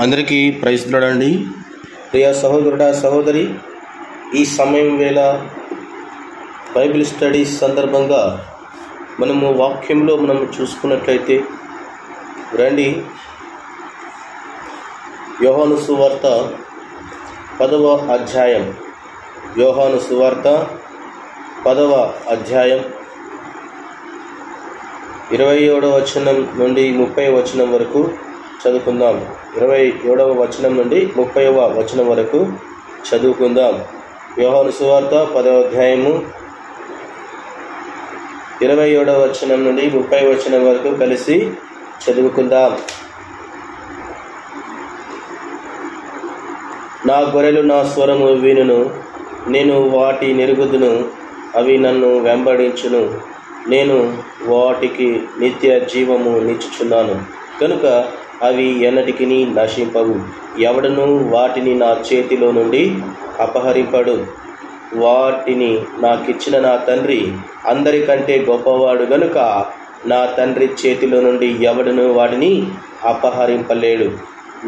అందరికీ praise lord. ప్రియ సహోదరుడా సహోదరి, ఈ సమయం వేళ బైబిల్ స్టడీస్ సందర్భంగా మనము వాక్యంలో చూసుకున్నట్లయితే రండి, యోహాను సువార్త 10వ అధ్యాయం, యోహాను సువార్త 10వ అధ్యాయం 27వ వచనం నుండి 30వ వచనం వరకు చదువుకుందాం. 27వ వచనం నుండి 30వ వచనం వరకు చదువుకుందాం. యోహాను సువార్త 10వ అధ్యాయము 27వ వచనం నుండి 30వ వచనం వరకు కలిసి చదువుకుందాం. నా గొర్రెలు నా స్వరము వినును, నేను వాటి నెరుగుదును, అవి నన్ను వెంబడించును, నేను వాటికి నిత్య జీవము నిచ్చుచున్నాను, కనుక అవి ఎన్నటికి నశింపవు, ఎవడను వాటిని నా చేతిలో నుండి అపహరింపడు. వాటిని నాకిచ్చిన నా తండ్రి అందరికంటే గొప్పవాడు గనుక నా తండ్రి చేతిలో నుండి ఎవడను వాటిని అపహరింపలేడు.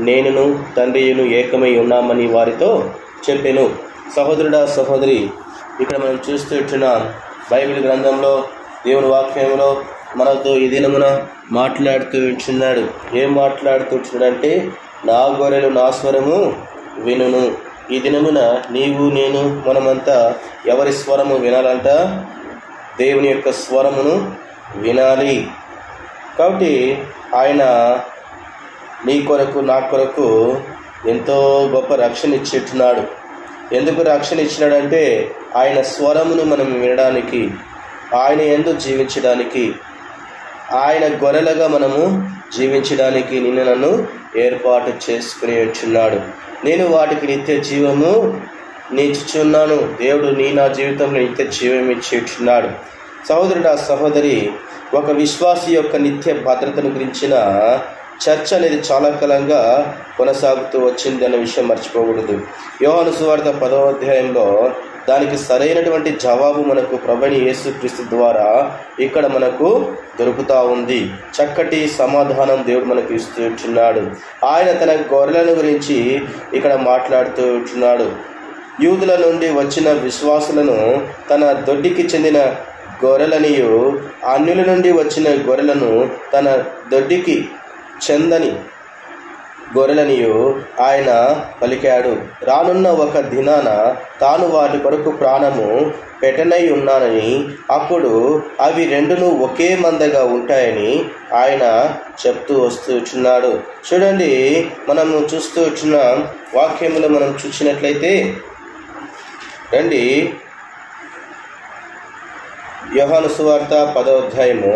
నేనును తండ్రియును ఏకమై ఉన్నామని వారితో చెప్పెను. సహోదరుడా సహోదరి, ఇక్కడ మనం చూస్తున్నాం బైబిల్ గ్రంథంలో దేవుని వాక్యంలో మనతో ఈ దినమున మాట్లాడుతూ ఉంటున్నాడు. ఏం మాట్లాడుతూ ఉంటున్నాడంటే, నా గొర్రెలు నా స్వరము వినును. ఈ దినమున నీవు నేను మనమంతా ఎవరి స్వరము వినాలంట? దేవుని యొక్క స్వరమును వినాలి. కాబట్టి ఆయన నీ కొరకు నా కొరకు ఎంతో గొప్ప రక్షణ ఇచ్చేట్టున్నాడు. ఎందుకు రక్షణ ఇచ్చినాడంటే, ఆయన స్వరమును మనం వినడానికి, ఆయన యందు జీవించడానికి, ఆయన గొర్రెలుగా మనము జీవించడానికి నిన్ను నన్ను ఏర్పాటు చేసుకుని వచ్చున్నాడు. నేను వాటికి నిత్య జీవము నిచ్చుచున్నాను. దేవుడు నా జీవితంలో నిత్య జీవం ఇచ్చేట్టున్నాడు. సహోదరుడా సహోదరి, ఒక విశ్వాసి యొక్క నిత్య భద్రతను గురించిన చర్చ అనేది చాలా కాలంగా కొనసాగుతూ వచ్చింది అనే విషయం మర్చిపోకూడదు. యోహాను సువార్త 10వ అధ్యాయంలో దానికి సరైనటువంటి జవాబు మనకు ప్రభువైన యేసుక్రీస్తు ద్వారా ఇక్కడ మనకు దొరుకుతూ ఉంది. చక్కటి సమాధానం దేవుడు మనకు ఇస్తున్నాడు. ఆయన తన గొర్రెలను గురించి ఇక్కడ మాట్లాడుతూ ఉంటున్నాడు. యూదుల నుండి వచ్చిన విశ్వాసులను తన దొడ్డికి చెందిన గొర్రెలనియు, అన్యుల నుండి వచ్చిన గొర్రెలను తన దొడ్డికి చెందని గొర్రెలనియు ఆయన పలికాడు. రానున్న ఒక దినాన తాను వాటి కొరకు ప్రాణము పెట్టనై ఉన్నానని, అప్పుడు అవి రెండును ఒకే మందగా ఉంటాయని ఆయన చెప్తూ వస్తున్నాడు. చూడండి, మనము చూస్తూ వచ్చిన వాక్యములు మనం చూసినట్లయితే రండి, యోహాను సువార్త 10వ అధ్యాయము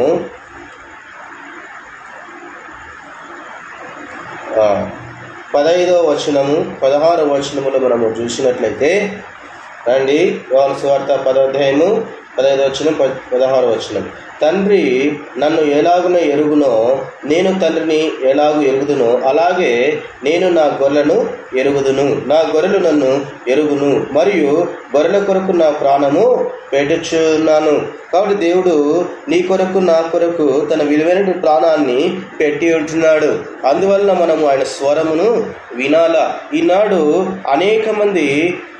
15వ వచనము 16వ వచనములో మనము చూసినట్లయితే రండి, యోహాను సువార్త 10వ అధ్యాయము 15వ వచనం 16వ వచనం. తండ్రి నన్ను ఎలాగునో ఎరుగునో, నేను తండ్రిని ఎలాగూ ఎరుగుదునో, అలాగే నేను నా గొర్రెలను ఎరుగుదును. నా గొర్రెలు నన్ను ఎరుగును, మరియు గొర్రెల కొరకు నా ప్రాణము పెట్టుచున్నాను. కాబట్టి దేవుడు నీ కొరకు నా కొరకు తన విలువైన ప్రాణాన్ని పెట్టి ఉంటున్నాడు. అందువలన మనము ఆయన స్వరమును వినాలా. ఈనాడు అనేక మంది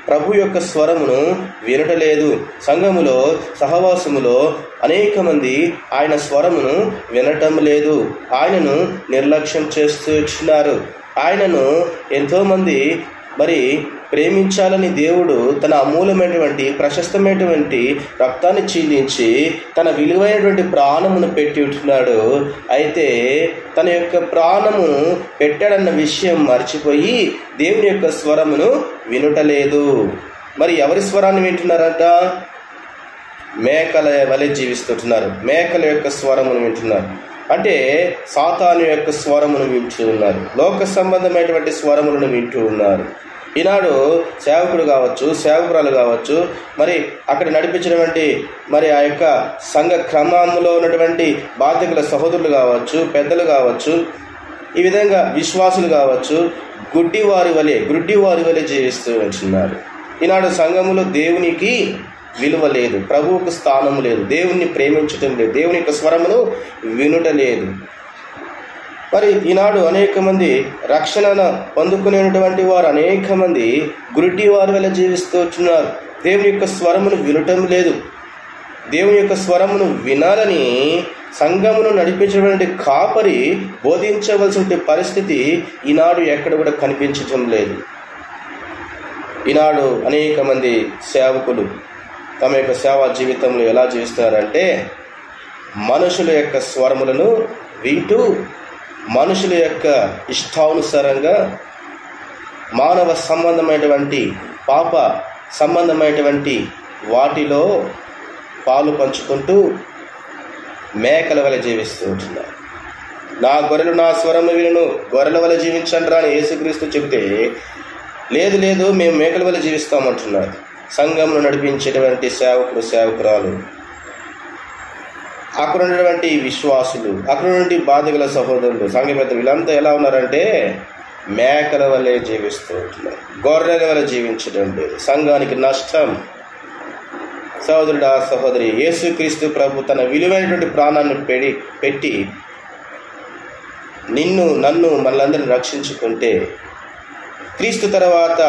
ప్రభు యొక్క స్వరమును వినటలేదు. సంఘములో సహవాసములో అనేక మంది ఆయన స్వరమును వినటం లేదు. ఆయనను నిర్లక్ష్యం చేస్తూ వచ్చినారు. ఆయనను ఎంతోమంది ప్రేమించాలని దేవుడు తన అమూల్యమైనటువంటి ప్రశస్తమైనటువంటి రక్తాన్ని చిందించి తన విలువైనటువంటి ప్రాణమును పెట్టి ఉంటున్నాడు. అయితే తన యొక్క ప్రాణము పెట్టాడన్న విషయం మర్చిపోయి దేవుని యొక్క స్వరమును వినుటలేదు. మరి ఎవరి స్వరాన్ని వింటున్నారంట? మేకల వలె జీవిస్తుంటున్నారు. మేకల యొక్క స్వరమును వింటున్నారు. అంటే సాతాను యొక్క స్వరమును వింటూ ఉన్నారు. లోక సంబంధమైనటువంటి స్వరములను వింటూ ఉన్నారు. ఈనాడు సేవకుడు కావచ్చు, సేవకురాలు కావచ్చు, అక్కడ నడిపించినటువంటి ఆ యొక్క సంఘ క్రమంలో ఉన్నటువంటి బాధ్యతల సహోదరులు కావచ్చు, పెద్దలు కావచ్చు, ఈ విధంగా విశ్వాసులు కావచ్చు, గుడ్డివారి వలె జీవిస్తూ ఉంటున్నారు. ఈనాడు సంఘములో దేవునికి విలువ లేదు, ప్రభువుకు స్థానం లేదు, దేవుణ్ణి ప్రేమించటం లేదు, దేవుని యొక్క స్వరమును వినుట లేదు. మరి ఈనాడు అనేక మంది రక్షణ పొందుకునేటువంటి వారు అనేక మంది గురుటి వారి వల్ల జీవిస్తూ వచ్చున్నారు. దేవుని యొక్క స్వరమును వినటం లేదు. దేవుని యొక్క స్వరమును వినాలని సంఘమును నడిపించేటువంటి కాపరి బోధించవలసిన పరిస్థితి ఈనాడు ఎక్కడ కూడా కనిపించటం లేదు. ఈనాడు అనేక మంది సేవకులు తమ యొక్క సేవా జీవితంలో ఎలా జీవిస్తున్నారంటే మనుషుల యొక్క స్వరములను వింటూ మనుషుల యొక్క ఇష్టానుసారంగా మానవ సంబంధమైనటువంటి పాప సంబంధమైనటువంటి వాటిలో పాలు పంచుకుంటూ మేకల వలె జీవిస్తూ ఉంటున్నారు. నా గొర్రెలు నా స్వరము వినును, గొర్రెల వలె జీవించండి రా అని యేసుక్రీస్తు చెబితే లేదు మేము మేకల వలె జీవిస్తామంటున్నారు. సంఘంలో నడిపించేటువంటి సేవకుడు సేవకురాలు, అక్కడ ఉన్నటువంటి విశ్వాసులు, అక్కడ ఉన్నటువంటి బాధగల సహోదరులు, సంఘ పెద్ద వీళ్ళంతా ఎలా ఉన్నారంటే మేకల వల్లే జీవిస్తూ ఉంటున్నారు. గొర్రెల వల్ల జీవించడం లేదు. సంఘానికి నష్టం. సహోదరుడా సహోదరి, యేసుక్రీస్తు ప్రభు తన విలువైనటువంటి ప్రాణాన్ని పెట్టి నిన్ను నన్ను మనలందరిని రక్షించుకుంటే క్రీస్తు తర్వాత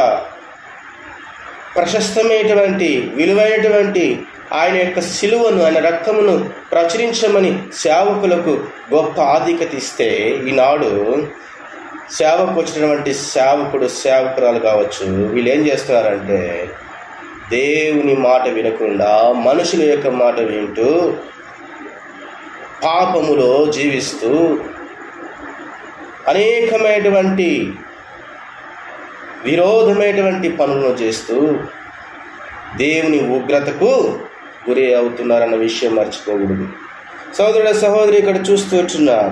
ప్రశస్తమైనటువంటి విలువైనటువంటి ఆయన యొక్క సిలువను, ఆయన రక్తమును ప్రచురించమని సేవకులకు గొప్ప ఆధిక్యత ఇస్తే ఈనాడు సేవకు వచ్చినటువంటి సేవకుడు సేవకురాలు కావచ్చు, వీళ్ళు ఏం చేస్తున్నారంటే దేవుని మాట వినకుండా మనుషుల యొక్క మాట వింటూ పాపములో జీవిస్తూ అనేకమైనటువంటి విరోధమైనటువంటి పనులను చేస్తూ దేవుని ఉగ్రతకు గురి అవుతున్నారన్న విషయం మర్చిపోకూడదు. సహోదరుడ సహోదరి, ఇక్కడ చూస్తూ వచ్చున్నారు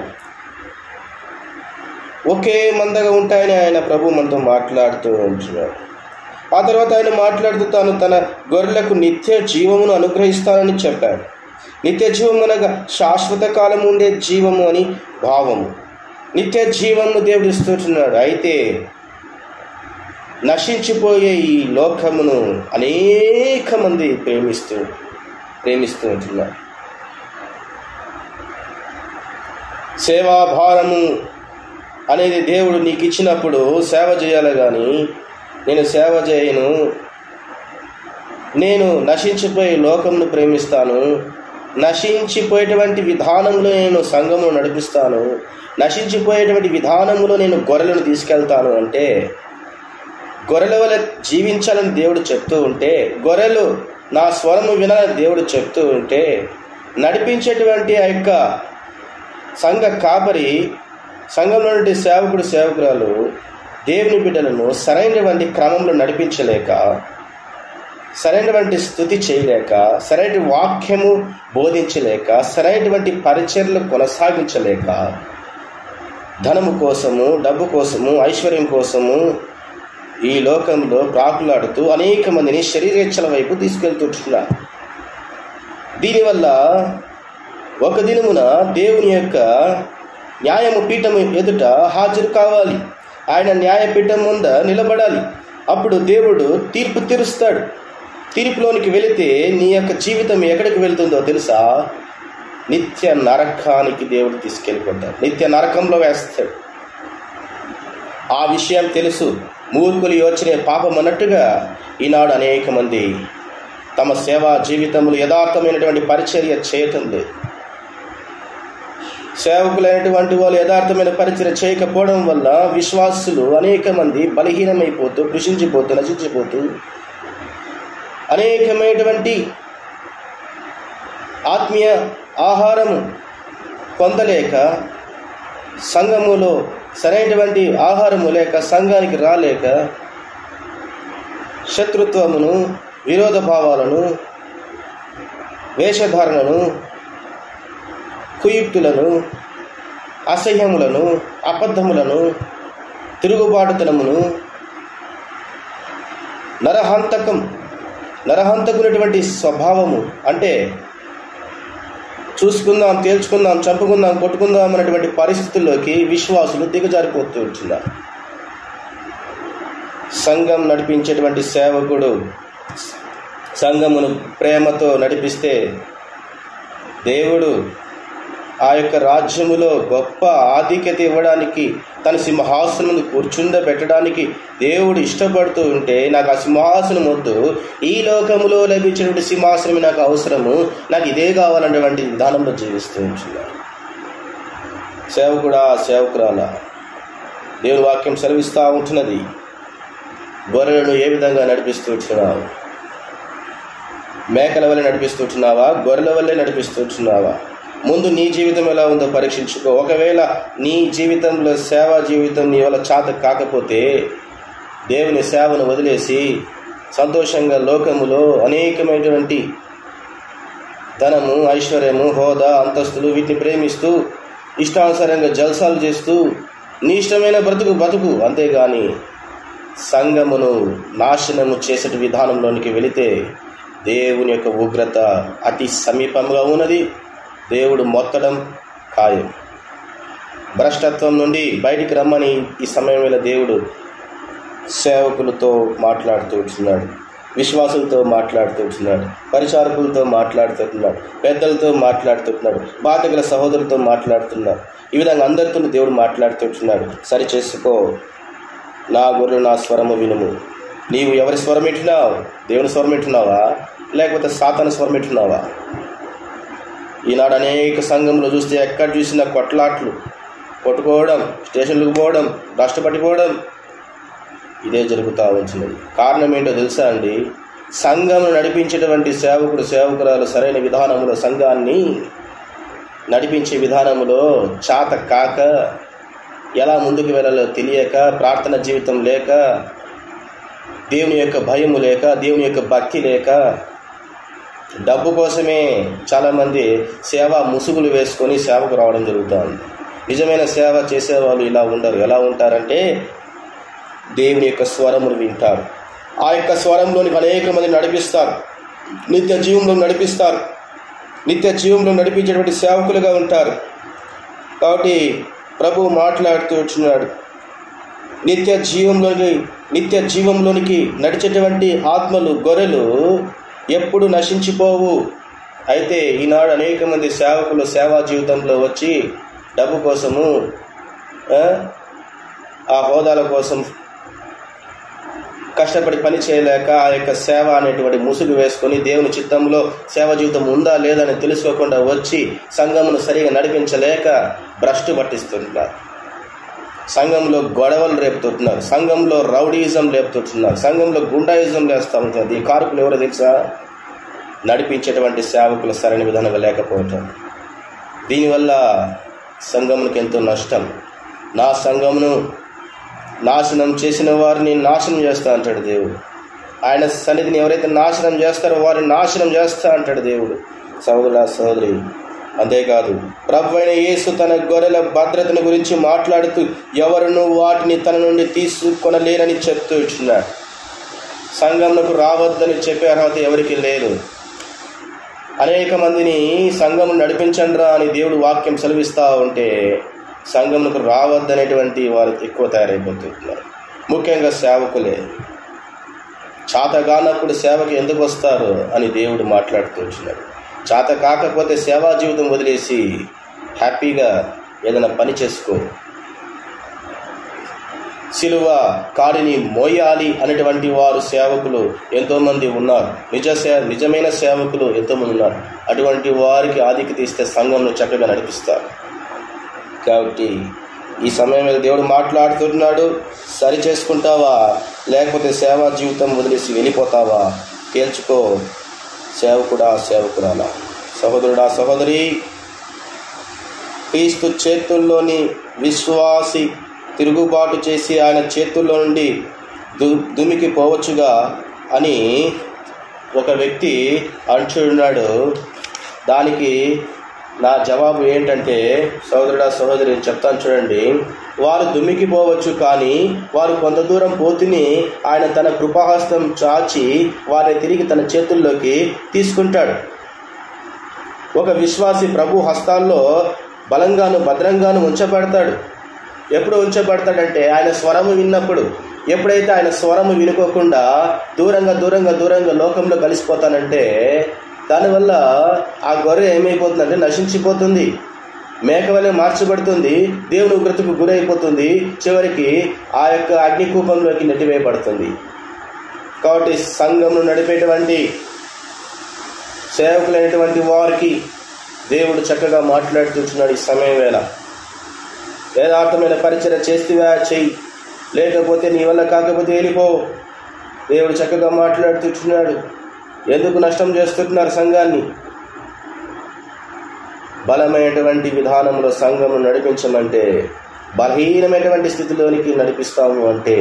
ఒకే మందగా ఉంటాయని ఆయన ప్రభు మనతో మాట్లాడుతూ ఉంటున్నాడు. ఆ తర్వాత ఆయన మాట్లాడుతూ తాను తన గొర్రెలకు నిత్య జీవమును అనుగ్రహిస్తానని చెప్పాడు. నిత్య జీవము అనగా శాశ్వత కాలం ఉండే జీవము అని భావము. నిత్య జీవమును దేవుడు ఇస్తున్నాడు. అయితే నశించిపోయే ఈ లోకమును అనేక మంది ప్రేమిస్తూ ఉంటున్నారు. సేవాభారము అనేది దేవుడు నీకు ఇచ్చినప్పుడు సేవ చేయాలి, కానీ నేను సేవ చేయను, నేను నశించిపోయే లోకమును ప్రేమిస్తాను, నశించిపోయేటువంటి విధానంలో నేను సంఘమును నడిపిస్తాను, నశించిపోయేటువంటి విధానంలో నేను గొర్రెలను తీసుకెళ్తాను అంటే గొర్రెల వల్ల జీవించాలని దేవుడు చెప్తూ ఉంటే, గొర్రెలు నా స్వరము వినాలని దేవుడు చెప్తూ ఉంటే, నడిపించేటువంటి ఆ యొక్క సంఘ కాపరి, సంఘంలో నుండి సేవకుడు సేవకురాలు దేవుని బిడ్డలను సరైనటువంటి క్రమంలో నడిపించలేక, సరైనటువంటి స్తుతి చేయలేక, సరైన వాక్యము బోధించలేక, సరైనటువంటి పరిచర్యలు కొనసాగించలేక, ధనము కోసము, డబ్బు కోసము, ఐశ్వర్యం కోసము ఈ లోకంలో ప్రాకులాడుతూ అనేక మందిని శరీరేచ్ఛల వైపు తీసుకెళ్తుంటున్నారు. దీనివల్ల ఒక దినమున దేవుని యొక్క న్యాయము పీఠము ఎదుట హాజరు కావాలి. ఆయన న్యాయపీఠం ముంద నిలబడాలి. అప్పుడు దేవుడు తీర్పు తీరుస్తాడు. తీర్పులోనికి వెళితే నీ యొక్క జీవితం ఎక్కడికి వెళ్తుందో తెలుసా? నిత్య నరకానికి దేవుడు తీసుకెళ్ళిపోతాడు. నిత్య నరకంలో వేస్తాడు. ఆ విషయం తెలుసు. మూర్ఖులు యోచనే పాపం అన్నట్టుగా ఈనాడు అనేక మంది తమ సేవా జీవితంలో యథార్థమైనటువంటి పరిచర్య చేయటం లేదు. సేవకులైనటువంటి వాళ్ళు యథార్థమైన పరిచర్య చేయకపోవడం వల్ల విశ్వాసులు అనేక మంది బలహీనమైపోతూ, కృషించిపోతూ, నశించిపోతూ, అనేకమైనటువంటి ఆత్మీయ ఆహారము పొందలేక, సంఘములో సరైనటువంటి ఆహారము లేక, సంఘానికి రాలేక, శత్రుత్వమును, విరోధ భావాలను, వేషధారణను, కుయుక్తులను, అసహ్యములను, అబద్ధములను, తిరుగుబాటుతనమును, నరహంతకునేటువంటి స్వభావము, అంటే చూసుకుందాం, తేల్చుకుందాం, చంపుకుందాం, కొట్టుకుందాం అనేటువంటి పరిస్థితుల్లోకి విశ్వాసులు దిగజారిపోతూ ఉంటున్నారు. సంఘం నడిపించేటువంటి సేవకుడు సంఘమును ప్రేమతో నడిపిస్తే దేవుడు ఆ యొక్క రాజ్యములో గొప్ప ఆధిక్యత ఇవ్వడానికి, తన సింహాసనం కూర్చుండబెట్టడానికి దేవుడు ఇష్టపడుతూ ఉంటే, నాకు ఆ సింహాసనం వద్దు, ఈ లోకములో లభించినటువంటి సింహాసనమే నాకు అవసరము, నాకు ఇదే కావాలన్నటువంటి విధానంలో జీవిస్తూ ఉంటున్నాడు. సేవకుడా, సేవకురాల, దేవుని వాక్యం సెలవిస్తూ ఉంటున్నది, గొర్రెలను ఏ విధంగా నడిపిస్తూ ఉంటున్నావు? మేకల వల్లే నడిపిస్తుంటున్నావా? గొర్రెల వల్లే నడిపిస్తుంటున్నావా? ముందు నీ జీవితం ఎలా ఉందో పరీక్షించుకో. ఒకవేళ నీ జీవితంలో సేవా జీవితం నీ వల్ల చేత కాకపోతే, దేవుని సేవను వదిలేసి సంతోషంగా లోకములో అనేకమైనటువంటి ధనము, ఐశ్వర్యము, హోదా, అంతస్తులు వీటిని ప్రేమిస్తూ ఇష్టానుసారంగా జల్సాలు చేస్తూ నీ ఇష్టమైన బ్రతుకు, అంతేగాని సంఘమును నాశనము చేసే విధానంలోనికి వెళితే దేవుని యొక్క ఉగ్రత అతి సమీపంగా ఉన్నది. దేవుడు మొత్తడం ఖాయం. భ్రష్టత్వం నుండి బయటికి రమ్మని ఈ సమయం వేళ దేవుడు సేవకులతో మాట్లాడుతూ విశ్వాసులతో మాట్లాడుతూ పరిచారకులతో మాట్లాడుతున్నాడు, పెద్దలతో మాట్లాడుతున్నాడు, బాధగల సహోదరులతో మాట్లాడుతున్నాడు. ఈ విధంగా అందరితో దేవుడు మాట్లాడుతున్నాడు. సరి చేసుకో, నా గొర్రెలు నా స్వరము వినుము. నీవు ఎవరి స్వరం ఎట్టినావు? దేవుని స్వరం ఎట్టినావా, లేకపోతే సాతాను స్వరం ఎట్టినావా? ఈనాడు అనేక సంఘంలో చూస్తే ఎక్కడ చూసినా కొట్లాట్లు, కొట్టుకోవడం, స్టేషన్లకు పోవడం, రాష్ట్రపట్టిపోవడం, ఇదే జరుగుతూ ఉంటున్నది. కారణం ఏంటో తెలుసా అండి? సంఘమును నడిపించేటువంటి సేవకుడు, సేవకురాలు సరైన విధానంలో సంఘాన్ని నడిపించే విధానంలో చాత కాక, ఎలా ముందుకు వెళ్ళాలో తెలియక, ప్రార్థన జీవితం లేక, దేవుని యొక్క భయము లేక, దేవుని యొక్క భక్తి లేక, డబ్బు కోసమే చాలామంది సేవా ముసుగులు వేసుకొని సేవకు రావడం జరుగుతుంది. నిజమైన సేవ చేసేవాళ్ళు ఇలా ఉండరు. ఎలా ఉంటారంటే దేవుని యొక్క స్వరమును వింటారు, ఆ యొక్క స్వరంలోనికి అనేక మంది నడిపిస్తారు, నిత్య జీవంలో నడిపిస్తారు, నిత్య జీవంలో నడిపించేటువంటి సేవకులుగా ఉంటారు. కాబట్టి ప్రభువు మాట్లాడుతూ వచ్చినాడు, నిత్య జీవంలోనికి నడిచేటువంటి ఆత్మలు, గొర్రెలు ఎప్పుడు నశించిపోవు. అయితే ఈనాడు అనేక మంది సేవకులు సేవా జీవితంలో వచ్చి డబ్బు కోసము, ఆ హోదాల కోసం కష్టపడి పని చేయలేక ఆ యొక్క సేవ అనేటువంటి ముసుగు వేసుకొని దేవుని చిత్తంలో సేవ జీవితం ఉందా లేదా అని తెలుసుకోకుండా వచ్చి సంఘమును సరిగా నడిపించలేక భ్రష్టు పట్టిస్తుంటున్నారు. సంఘంలో గొడవలు రేపుతుంటున్నారు, సంఘంలో రౌడీయిజం రేపుతుంటున్నారు, సంఘంలో గుండాయిజం లేస్తూ ఉంటుంది. ఈ కారకులు ఎవరో తెలుసా? నడిపించేటువంటి సేవకులు సరైన విధానంగా లేకపోవటం. దీనివల్ల సంఘమునికి ఎంతో నష్టం. నా సంఘమును నాశనం చేసిన వారిని నాశనం చేస్తా అంటాడు దేవుడు. ఆయన సన్నిధిని ఎవరైతే నాశనం చేస్తారో వారిని నాశనం చేస్తా అంటాడు దేవుడు. సహోదరుడా, సహోదరి, అంతేకాదు ప్రభువైన యేసు తన గొర్రెల భద్రతను గురించి మాట్లాడుతూ ఎవరును వాటిని తన నుండి తీసుకొనలేరని చెప్తూ ఇచ్చినాడు. సంఘంలోకి రావద్దని చెప్పే అర్హత ఎవరికి లేదు. అనేక మందిని సంఘం నడిపించండిరా అని దేవుడు వాక్యం సెలవిస్తూ ఉంటే సంఘంలోకి రావద్దనేటువంటి వారు ఎక్కువ తయారైపోతున్నారు. ముఖ్యంగా సేవకులే. చాతగానప్పుడు సేవకి ఎందుకు వస్తారు అని దేవుడు మాట్లాడుతూ వచ్చినాడు. చాత కాకపోతే సేవా జీవితం వదిలేసి హ్యాపీగా ఏదైనా పని చేసుకో, సిలువ కాడిని మోయాలి అనేటువంటి వారు సేవకులు ఎంతోమంది ఉన్నారు. నిజమైన సేవకులు ఎంతోమంది ఉన్నారు. అటువంటి వారికి ఆధిక్యత ఇస్తే సంఘంలో చక్కగా నడిపిస్తారు. కాబట్టి ఈ సమయంలో దేవుడు మాట్లాడుతున్నాడు. సరి చేసుకుంటావా లేకపోతే సేవా జీవితం వదిలేసి వెళ్ళిపోతావా? తేల్చుకో సేవకుడా, సేవకురాలా, సహోదరుడా, సహోదరి. క్రీస్తు చేతుల్లోని విశ్వాసి తిరుగుబాటు చేసి ఆయన చేతుల్లో నుండి దుమికి పోవచ్చుగా అని ఒక వ్యక్తి అంటున్నాడు. దానికి నా జవాబు ఏంటంటే, సహోదరుడా, సహోదరి, చెప్తాను చూడండి. వారు దుమ్మికిపోవచ్చు, కానీ వారు కొంత దూరం పోతుని ఆయన తన కృపాహస్తం చాచి వారిని తిరిగి తన చేతుల్లోకి తీసుకుంటాడు. ఒక విశ్వాసి ప్రభు హస్తాల్లో బలంగాను భద్రంగాను ఉంచబడతాడు. ఎప్పుడు ఉంచబడతాడంటే ఆయన స్వరము విన్నప్పుడు. ఎప్పుడైతే ఆయన స్వరము వినుకోకుండా దూరంగా లోకంలో కలిసిపోతానంటే దానివల్ల ఆ గొర్రె ఏమైపోతుందంటే నశించిపోతుంది. మేకవలే మార్చబడుతుంది, దేవుని ఉగ్రతకు గురైపోతుంది, చివరికి ఆ యొక్క అగ్నికూపంలోకి నెట్టివేయబడుతుంది. కాబట్టి సంఘంను నడిపేటువంటి సేవకులైనటువంటి వారికి దేవుడు చక్కగా మాట్లాడుతున్నాడు. ఈ సమయం వేళ యథార్థమైన పరిచర్య చేస్తేవా చెయ్యి, లేకపోతే నీ వల్ల కాకపోతే వెళ్ళిపో. దేవుడు చక్కగా మాట్లాడుతున్నాడు. ఎందుకు నష్టం చేస్తున్నారు సంఘాన్ని? బలమైనటువంటి విధానంలో సంఘమును నడిపించమంటే, బలహీనమైనటువంటి స్థితిలోనికి నడిపిస్తాము అంటే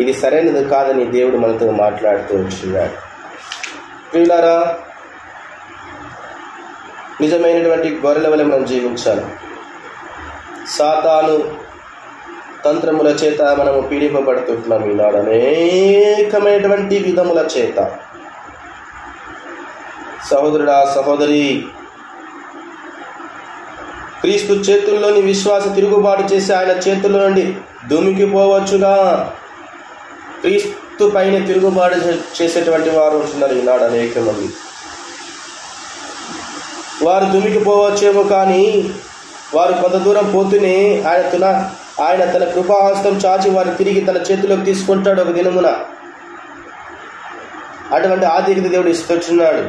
ఇది సరైనది కాదని దేవుడు మనతో మాట్లాడుతూ ఉంటున్నాడు. ప్రియులారా, నిజమైనటువంటి గొర్రెల వలె మనం జీవించాలి. సాతాను తంత్రముల చేత మనము పీడింపబడుతుంటున్నాం ఈనాడు అనేకమైనటువంటి విధముల చేత. సహోదరుడా, సహోదరి, క్రీస్తు చేతుల్లోని విశ్వాస తిరుగుబాటు చేసి ఆయన చేతుల్లో నుండి దుమికిపోవచ్చుగా. క్రీస్తు పైన తిరుగుబాటు చేసేటువంటి వారు ఉంటున్నారు ఈనాడు అనేక మంది. వారు దుమికిపోవచ్చేమో, కానీ వారు కొంత దూరం పోతూనే ఆయన తన కృపాహస్తం చాచి వారిని తిరిగి తన చేతిలోకి తీసుకుంటాడు ఒక దినమున. అటువంటి ఆధిక్యత దేవుడు ఇస్తున్నాడు.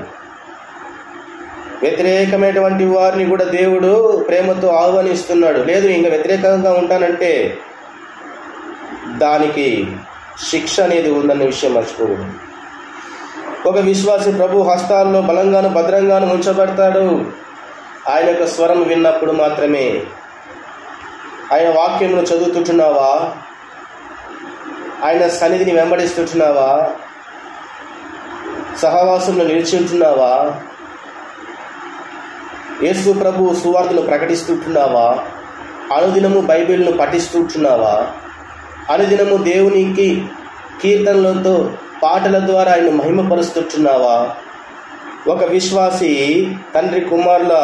వ్యతిరేకమైనటువంటి వారిని కూడా దేవుడు ప్రేమతో ఆహ్వానిస్తున్నాడు. లేదు ఇంకా వ్యతిరేకంగా ఉంటానంటే దానికి శిక్ష అనేది ఉందన్న విషయం మర్చిపోకూడదు. ఒక విశ్వాసి ప్రభు హస్తాల్లో బలంగాను భద్రంగాను ఉంచబడతాడు. ఆయన యొక్క స్వరం విన్నప్పుడు మాత్రమే. ఆయన వాక్యమును చదువుతుంటున్నావా? ఆయన సన్నిధిని వెంబడిస్తుంటున్నావా? సహవాసంలో నిలిచి ఉంటున్నావా? యేసు ప్రభు సువార్తను ప్రకటిస్తుంటున్నావా? అనుదినము బైబిల్ను పఠిస్తుంటున్నావా? అనుదినము దేవునికి కీర్తనలతో పాటల ద్వారా ఆయన మహిమపరుస్తుంటున్నావా? ఒక విశ్వాసి తండ్రి కుమారుల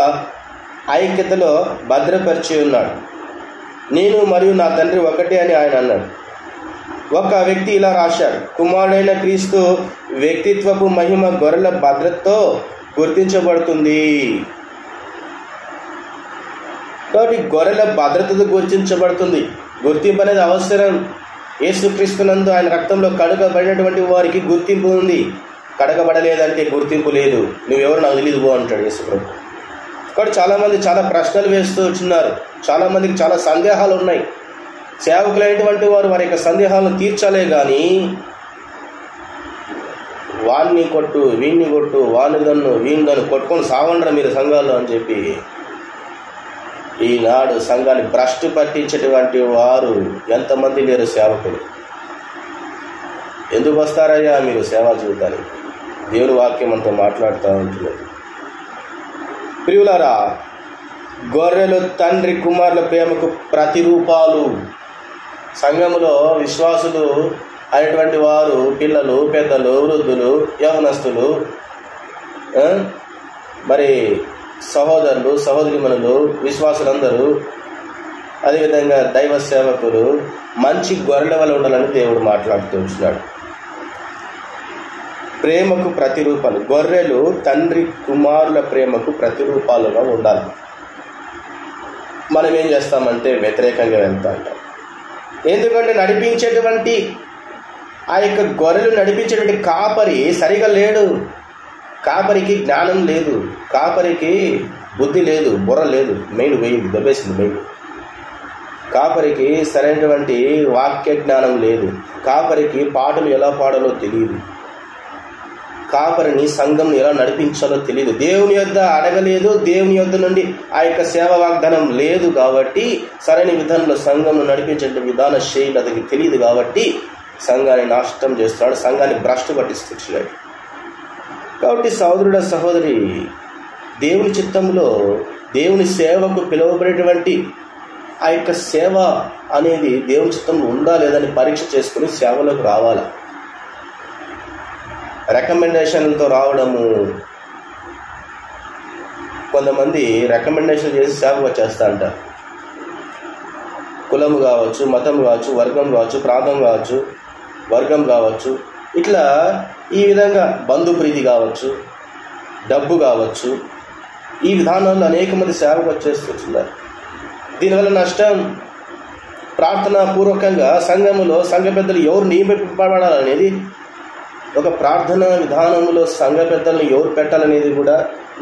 ఐక్యతలో భద్రపరిచి ఉన్నాడు. నేను మరియు నా తండ్రి ఒకటే అని ఆయన అన్నాడు. ఒక వ్యక్తి ఇలా రాశాడు: కుమారుడైన క్రీస్తు వ్యక్తిత్వపు మహిమ గొర్రెల భద్రతతో గుర్తించబడుతుంది. కాబట్టి గొర్రెల భద్రతతో గుర్తించబడుతుంది. గుర్తింపు అనేది అవసరం. యేసుక్రీస్తునందు ఆయన రక్తంలో కడగబడినటువంటి వారికి గుర్తింపు ఉంది. కడగబడలేదంటే గుర్తింపు లేదు. నువ్వెవరు నాకు తెలియదు పో అంటాడు యేసుప్రభు. కాబట్టి చాలామంది చాలా ప్రశ్నలు వేస్తూ వచ్చినారు. చాలామందికి చాలా సందేహాలు ఉన్నాయి. సేవకులైనటువంటి వారు వారి యొక్క సందేహాలను తీర్చాలే కానీ వాణ్ణి కొట్టు, వీణ్ణి కొట్టు, వాణ్ణి దన్ను, వీణి దన్ను కొట్టుకొని సావండ్రా మీరు సంఘాల్లో అని చెప్పి ఈనాడు సంఘాన్ని భ్రష్టు పట్టించేటువంటి వారు ఎంతమంది లేరు సేవకులు. ఎందుకు వస్తారయ్యా మీరు సేవా జీవితానికి? దేవుని వాక్యం అంతా మాట్లాడుతూ ఉంటున్నది. ప్రియులారా, గొర్రెలు తండ్రి కుమారుల ప్రేమకు ప్రతిరూపాలు. సంఘములో విశ్వాసులు అయినటువంటి వారు పిల్లలు, పెద్దలు, వృద్ధులు, యవనస్తులు, మరి సహోదరులు, సహోదరిమణులు, విశ్వాసులందరూ, అదేవిధంగా దైవ సేవకులు మంచి గొర్రెల వల్ల ఉండాలని దేవుడు మాట్లాడుతూ ఉంటున్నాడు. ప్రేమకు ప్రతిరూపాలు. గొర్రెలు తండ్రి కుమారుల ప్రేమకు ప్రతిరూపాలుగా ఉండాలి. మనం ఏం చేస్తామంటే వ్యతిరేకంగా వెళ్తా ఉంటాం. ఎందుకంటే నడిపించేటువంటి ఆ యొక్క గొర్రెలు నడిపించేటువంటి కాపరి సరిగా లేడు. కాపరికి జ్ఞానం లేదు, కాపరికి బుద్ధి లేదు, బుర్ర లేదు, మెయిన్ వేయింది, దెబ్బేసింది మెయిన్. కాపరికి సరైనటువంటి వాక్య జ్ఞానం లేదు. కాపరికి పాటలు ఎలా పాడాలో తెలియదు. కాపరిని సంఘం ఎలా నడిపించాలో తెలియదు. దేవుని యొద్ద అడగలేదు. దేవుని యొద్ద నుండి ఆ యొక్క సేవ వాగ్దానం లేదు. కాబట్టి సరైన విధానంలో సంఘంను నడిపించే విధాన శైలి అతనికి తెలియదు. కాబట్టి సంఘాన్ని నాశనం చేస్తున్నాడు, సంఘాన్ని భ్రష్టు పట్టిస్తున్నాడు. కాబట్టి సహోదరుడ, సహోదరి, దేవుని చిత్తంలో దేవుని సేవకు పిలువబడేటువంటి ఆ యొక్క సేవ అనేది దేవుని చిత్తంలో ఉందా లేదని పరీక్ష చేసుకుని సేవలోకి రావాలి. రికమెండేషన్లతో రావడము, కొంతమంది రికమెండేషన్ చేసి సేవకు వచ్చేస్తా అంటారు. కులం కావచ్చు, మతం కావచ్చు, వర్గం కావచ్చు, ప్రాంతం కావచ్చు, వర్గం కావచ్చు, ఇట్లా ఈ విధంగా బంధుప్రీతి కావచ్చు, డబ్బు కావచ్చు, ఈ విధానంలో అనేక మంది సేవకు వచ్చేస్తున్నారు. దీనివల్ల నష్టం. ప్రార్థనా పూర్వకంగా సంఘములో సంఘ పెద్దలు ఎవరు నియమింపబడాలనేది, ఒక ప్రార్థనా విధానంలో సంఘ పెద్దలను ఎవరు పెట్టాలనేది కూడా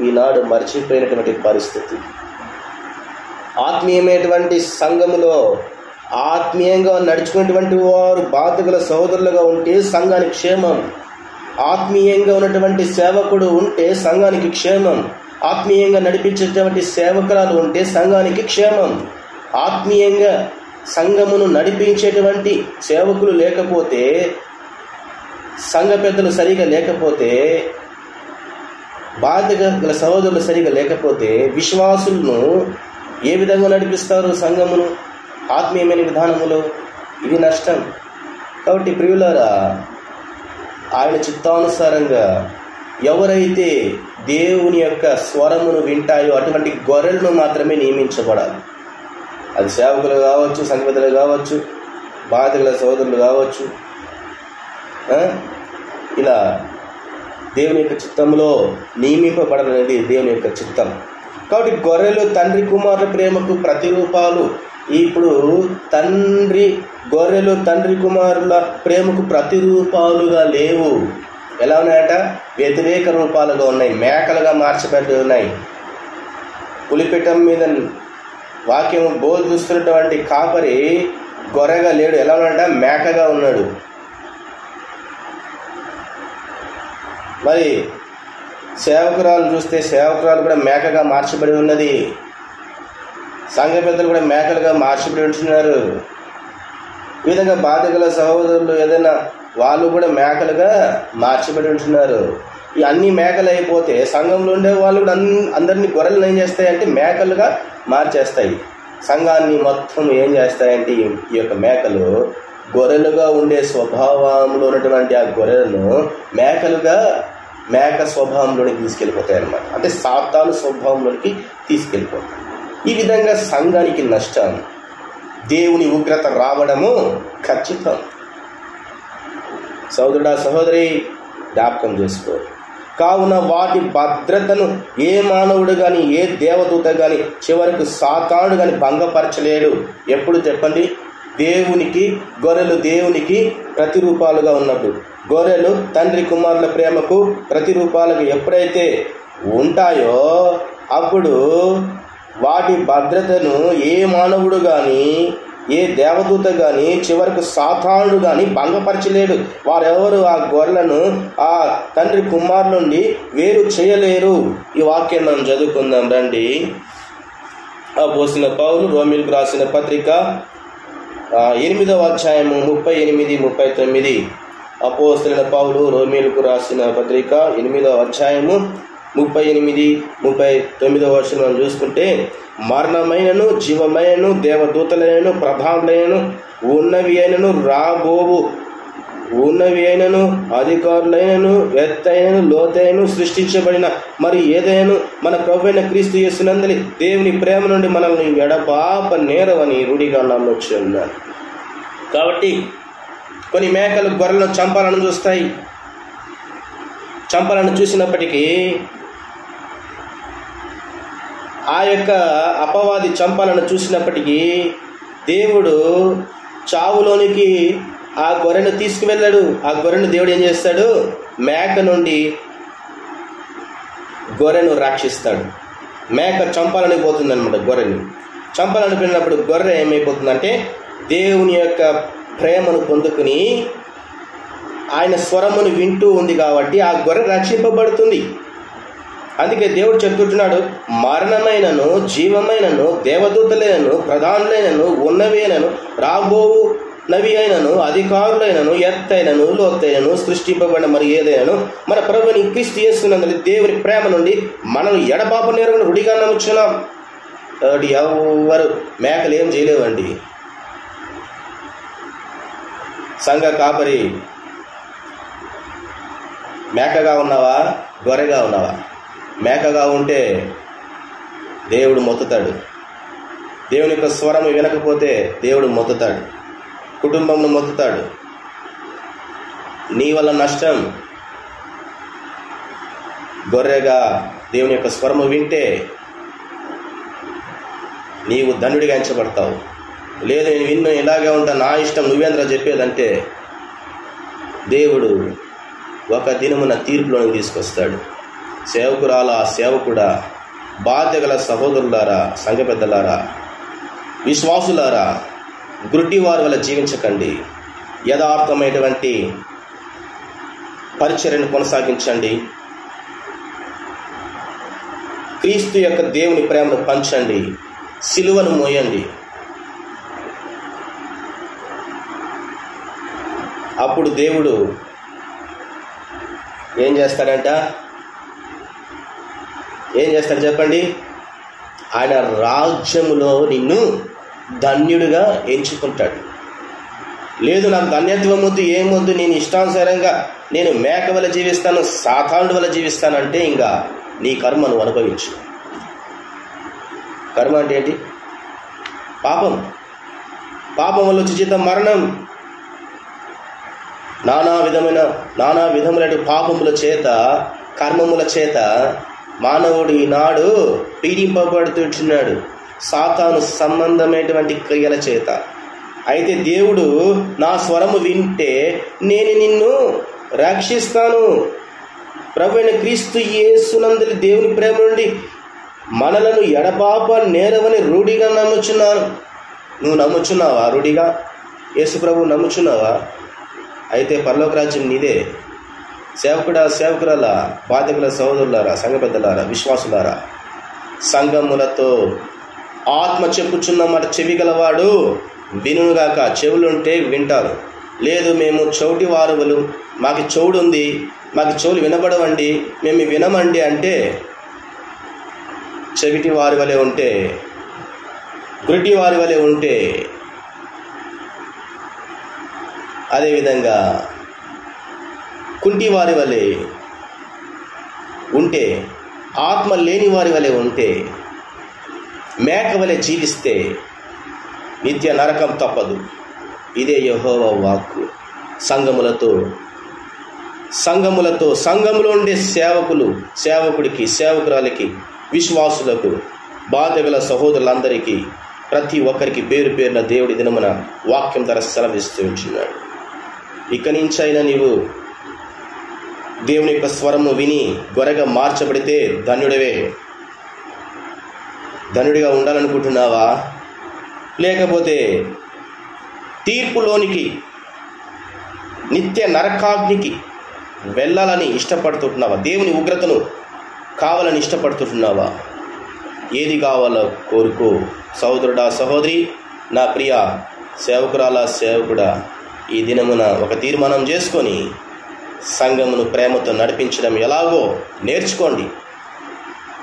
ఈనాడు మర్చిపోయినటువంటి పరిస్థితి. ఆత్మీయమైనటువంటి సంఘములో ఆత్మీయంగా నడుచుకున్నటువంటి వారు బాధ్యతల సహోదరులుగా ఉంటే సంఘానికి క్షేమం. ఆత్మీయంగా ఉన్నటువంటి సేవకుడు ఉంటే సంఘానికి క్షేమం. ఆత్మీయంగా నడిపించేటువంటి సేవకురాలు ఉంటే సంఘానికి క్షేమం. ఆత్మీయంగా సంఘమును నడిపించేటువంటి సేవకులు లేకపోతే, సంఘ పెద్దలు సరిగా లేకపోతే, బాధ్యత గల సహోదరులు సరిగా లేకపోతే విశ్వాసులను ఏ విధంగా నడిపిస్తారు సంఘమును ఆత్మీయమైన విధానములో? ఇది నష్టం. కాబట్టి ప్రియులారా, ఆయన చిత్తానుసారంగా ఎవరైతే దేవుని యొక్క స్వరమును వింటాయో అటువంటి గొర్రెలను మాత్రమే నియమించబడాలి. అది సేవకులు కావచ్చు, సంఘపెద్దలు కావచ్చు, బాధ్యతల సోదరులు కావచ్చు. ఇలా దేవుని యొక్క చిత్తంలో నియమింపబడాలనేది దేవుని యొక్క చిత్తం. కాబట్టి గొర్రెలు తండ్రి కుమారుల ప్రేమకు ప్రతిరూపాలు. ఇప్పుడు గొర్రెలు తండ్రి కుమారుల ప్రేమకు ప్రతిరూపాలుగా లేవు. ఎలా ఉన్నాయట? వ్యతిరేక రూపాలుగా ఉన్నాయి. మేకలుగా మార్చబడి ఉన్నాయి. పులిపీఠం మీద వాక్యం బోధిస్తున్నటువంటి కాపరి గొర్రెగా లేడు. ఎలా ఉన్నాడ? మేకగా ఉన్నాడు. మరి సేవకురాలు చూస్తే సేవకురాలు కూడా మేకగా మార్చబడి ఉన్నది. సంఘ పెద్దలు కూడా మేకలుగా మార్చబడి ఉంటున్నారు. ఈ విధంగా బాధ్యతల సహోదరులు ఏదైనా వాళ్ళు కూడా మేకలుగా మార్చబడి ఉంటున్నారు. ఈ అన్ని మేకలు అయిపోతే సంఘంలో ఉండే వాళ్ళు కూడా అందరినీ గొర్రెలను ఏం చేస్తాయంటే మేకలుగా మార్చేస్తాయి. సంఘాన్ని మొత్తం ఏం చేస్తాయంటే ఈ యొక్క మేకలు గొర్రెలుగా ఉండే స్వభావంలో ఉన్నటువంటి ఆ గొర్రెలను మేక స్వభావంలోనికి తీసుకెళ్ళిపోతాయి అన్నమాట. అంటే సాతాను స్వభావంలోనికి తీసుకెళ్ళిపోతాయి. ఈ విధంగా సంఘానికి నష్టం. దేవుని ఉగ్రత రావడము ఖచ్చితం. సోదరుడా, సహోదరి, జ్ఞాపకం చేసుకో. కావున వాటి భద్రతను ఏ మానవుడు కానీ, ఏ దేవదూత కానీ, చివరకు సాతానుడు కానీ భంగపరచలేడు. ఎప్పుడు చెప్పండి? గొర్రెలు దేవునికి ప్రతిరూపాలుగా ఉన్నప్పుడు, గొర్రెలు తండ్రి కుమారుల ప్రేమకు ప్రతిరూపాలుగా ఎప్పుడైతే ఉంటాయో అప్పుడు వాటి భద్రతను ఏ మానవుడు కానీ, ఏ దేవదూత కానీ, చివరకు సాతానుడు కానీ భంగపరచలేడు. వారెవరు ఆ గొర్రెలను ఆ తండ్రి కుమారు నుండి వేరు చేయలేరు. ఈ వాక్యం మనం చదువుకుందాం రండి. అపోస్తలుడైన పౌలు రోమీయులకు రాసిన పత్రిక 8వ అధ్యాయము 38-39. అపోస్తలుడైన పౌలు రోమీయులకు రాసిన పత్రిక 8వ అధ్యాయము 38-39 వర్షం మనం చూసుకుంటే, మరణమైనను జీవమైనను దేవదూతలైనను ప్రధానులైనను ఉన్నవి అయినను రాబోవు ఉన్నవి అయినను అధికారులైనను ఎత్తైనను లోతైనను సృష్టించబడిన మరి ఏదైనా మన ప్రభువైన క్రీస్తు యేసునందలి దేవుని ప్రేమ నుండి మనల్ని ఎడబాప నేరవని రూఢిగా నమ్మొచ్చున్నాను. కాబట్టి కొన్ని మేకలు గొర్రెలను చంపాలని చూస్తాయి. చంపాలని చూసినప్పటికీ ఆ యొక్క అపవాది చంపాలని చూసినప్పటికీ దేవుడు చావులోనికి ఆ గొర్రెను తీసుకువెళ్ళాడు. ఆ గొర్రెను దేవుడు ఏం చేస్తాడు? మేక నుండి గొర్రెను రక్షిస్తాడు. మేక చంపాలని పోతుంది అనమాట. గొర్రెని చంపాలని పోయినప్పుడు గొర్రె ఏమైపోతుందంటే దేవుని యొక్క ప్రేమను పొందుకుని ఆయన స్వరమును వింటూ ఉంది కాబట్టి ఆ గొర్రె రక్షింపబడుతుంది. అందుకే దేవుడు చెప్తుంటున్నాడు, మరణమైనను జీవమైనను దేవదూతలైనను ప్రధానులైనను ఉన్నవేనను రాబోవు నవి అయినను అధికారులైనను ఎత్తైనను లోతైనను సృష్టింపబడిన మరి ఏదైనాను మన ప్రభుని క్రీస్తు యేసునందు దేవుని ప్రేమ నుండి మనల్ని ఎడబాప నేరవని రూఢిగా నమ్ముచున్నాం. కాబట్టి ఎవరు మేకలు ఏం చేయలేవండి. సంఘ కాపరి, మేకగా ఉన్నావా గొర్రెగా ఉన్నావా? మేకగా ఉంటే దేవుడు మొత్తుతాడు. దేవుని యొక్క స్వరం వినకపోతే దేవుడు మొత్తుతాడు. కుటుంబంను మొత్తుతాడు. నీ వల్ల నష్టం. గొర్రెగా దేవుని యొక్క స్వరము వింటే నీవు ధన్యుడిగా ఎంచబడతావు. లేదు నేను విన్ను ఇలాగే ఉంటా, నా ఇష్టం నువ్వేంద్ర చెప్పేదంటే దేవుడు ఒక దినమున తీర్పులను తీసుకొస్తాడు. సేవకురాలా, సేవకుడా, బాధ్యత గల సహోదరులారా, సంఘ పెద్దలారా, విశ్వాసులారా, గుడ్డివారి వల్ల జీవించకండి. యథార్థమైనటువంటి పరిచర్యను కొనసాగించండి. క్రీస్తు యొక్క దేవుని ప్రేమను పంచండి. సిలువను మోయండి. అప్పుడు దేవుడు ఏం చేస్తాడంట? ఏం చేస్తాడు చెప్పండి? ఆయన రాజ్యములో నిన్ను ధన్యుడిగా ఎంచుకుంటాడు. లేదు నాకు ధన్యత్వం వద్దు, ఏమొద్దు, నేను ఇష్టానుసారంగా నేను మేక వల్ల జీవిస్తాను, సాతానుడి వల్ల జీవిస్తానంటే ఇంకా నీ కర్మను అనుభవించు. కర్మ అంటే ఏంటి? పాపం. పాపం వల్ల వచ్చే జీతం మరణం. నానా విధములైన పాపముల చేత, కర్మముల చేత మానవుడు ఈనాడు పీడింపబడుతున్నాడు, సాతాను సంబంధమైనటువంటి క్రియల చేత. అయితే దేవుడు నా స్వరము వింటే నేను నిన్ను రక్షిస్తాను. ప్రభువైన క్రీస్తు యేసునందలి దేవుని ప్రేమ నుండి మనలను ఎడబాప నేరవని రూఢిగా నమ్ముచున్నాను. నువ్వు నమ్ముచున్నావా? రూఢిగా యేసు ప్రభు నమ్ముచున్నావా? అయితే పరలోక రాజ్యం నీదే. సేవకుడా, సేవకురాలా, బాధ్యతల సహోదరులారా, సంఘ పెద్దలారా, విశ్వాసులారా, సంఘములతో ఆత్మ చెప్పుచున్నమాట చెవి గలవాడు వినుగాక. చెవులుంటే వింటారు. లేదు మేము చౌటి వారువులు, మాకు చెవుడు ఉంది, మాకు చెవులు వినబడవండి, మేము వినమండి అంటే చెవిటి వారి వలె ఉంటే, గురిటి వారి వలె ఉంటే, అదేవిధంగా కుంటి వారి వలె ఉంటే, ఆత్మ లేని వారి వలె ఉంటే, మేక వలె జీవిస్తే నిత్య నరకం తప్పదు. ఇదే యెహోవా వాక్కు. సంఘములో ఉండే సేవకుడికి, సేవకురాలికి, విశ్వాసులకు, బాధ్యతల సహోదరులందరికీ, ప్రతి ఒక్కరికి పేరు పేరున దేవుడి దినమున వాక్యం ద్వారా సెలవిస్తూ ఉంటున్నాడు. ఇక నుంచైనా నీవు దేవుని యొక్క స్వరము విని గొర్రెగా మార్చబడితే ధన్యుడివే. ధన్యుడిగా ఉండాలనుకుంటున్నావా? లేకపోతే తీర్పులోనికి, నిత్య నరకాగ్నికి వెళ్ళాలని ఇష్టపడుతుంటున్నావా? దేవుని ఉగ్రతను కావాలని ఇష్టపడుతుంటున్నావా? ఏది కావాలో కోరుకో. సహోదరుడా, సహోదరి, నా ప్రియ సేవకురాలా, సేవకుడా, ఈ దినమున ఒక తీర్మానం చేసుకొని సంఘమును ప్రేమతో నడిపించడం ఎలాగో నేర్చుకోండి.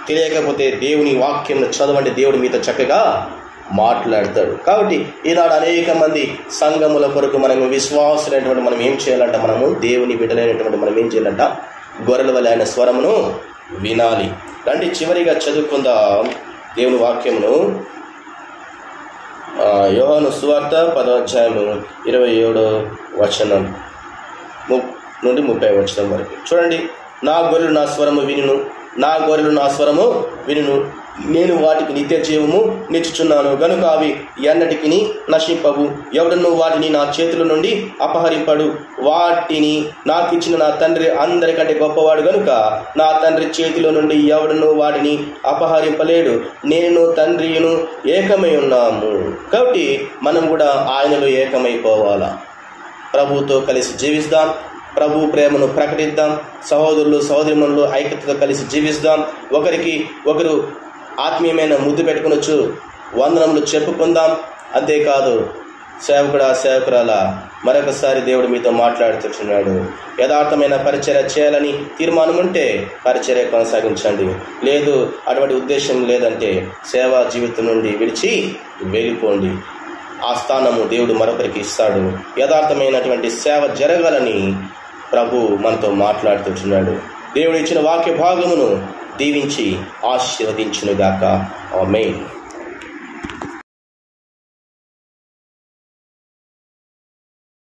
తెలియకపోతే దేవుని వాక్యం చదవండి. దేవుడు మీతో చక్కగా మాట్లాడతాడు. కాబట్టి ఈనాడు అనేక మంది సంఘముల కొరకు మనం విశ్వాసులైనటువంటి మనం ఏం చేయాలంట? మనము దేవుని బిడ్డలైనటువంటి మనం ఏం చేయాలంట? గొర్రెల వలె ఆయన స్వరమును వినాలి. రండి చివరిగా చదువుకుందాం దేవుని వాక్యమును. యోహాను సువార్త 10వ అధ్యాయము 27వ వచనం నుండి 30వ వచనం వరకు చూడండి. నా గొర్రెలు నా స్వరము వినును, నా గొర్రెలు నా స్వరము వినును, నేను వాటికి నిత్య జీవము నిచ్చుచున్నాను గనుక అవి ఎన్నటికి నశింపవు. ఎవడను వాటిని నా చేతుల నుండి అపహరింపడు. వాటిని నాకు ఇచ్చిన నా తండ్రి అందరికంటే గొప్పవాడు గనుక నా తండ్రి చేతిలో నుండి ఎవడను వాటిని అపహరింపలేడు. నేను తండ్రియును ఏకమై ఉన్నాము. కాబట్టి మనం కూడా ఆయనలో ఏకమైపోవాలా. ప్రభువుతో కలిసి జీవిస్తాం, ప్రభు ప్రేమను ప్రకటిద్దాం, సహోదరులు సహోదరిమణులు ఐక్యతతో కలిసి జీవిస్తాం, ఒకరికి ఒకరు ఆత్మీయమైన ముద్దు పెట్టుకునొచ్చు, వందనములు చెప్పుకుందాం. అంతేకాదు సేవకుడా, సేవకురాలా, మరొకసారి దేవుడు మీతో మాట్లాడుతున్నాడు. యథార్థమైన పరిచర్య చేయాలని తీర్మానం ఉంటే పరిచర్య కొనసాగించండి. లేదు అటువంటి ఉద్దేశం లేదంటే సేవా జీవితం నుండి విడిచి వెళ్ళిపోండి. ఆ స్థానము దేవుడు మరొకరికి ఇస్తాడు. యథార్థమైనటువంటి సేవ జరగాలని ప్రభు మనతో మాట్లాడుతున్నాడు. దేవుడు ఇచ్చిన వాక్య భాగమును దీవించి ఆశీర్వదించునుగాక. ఆమేన్.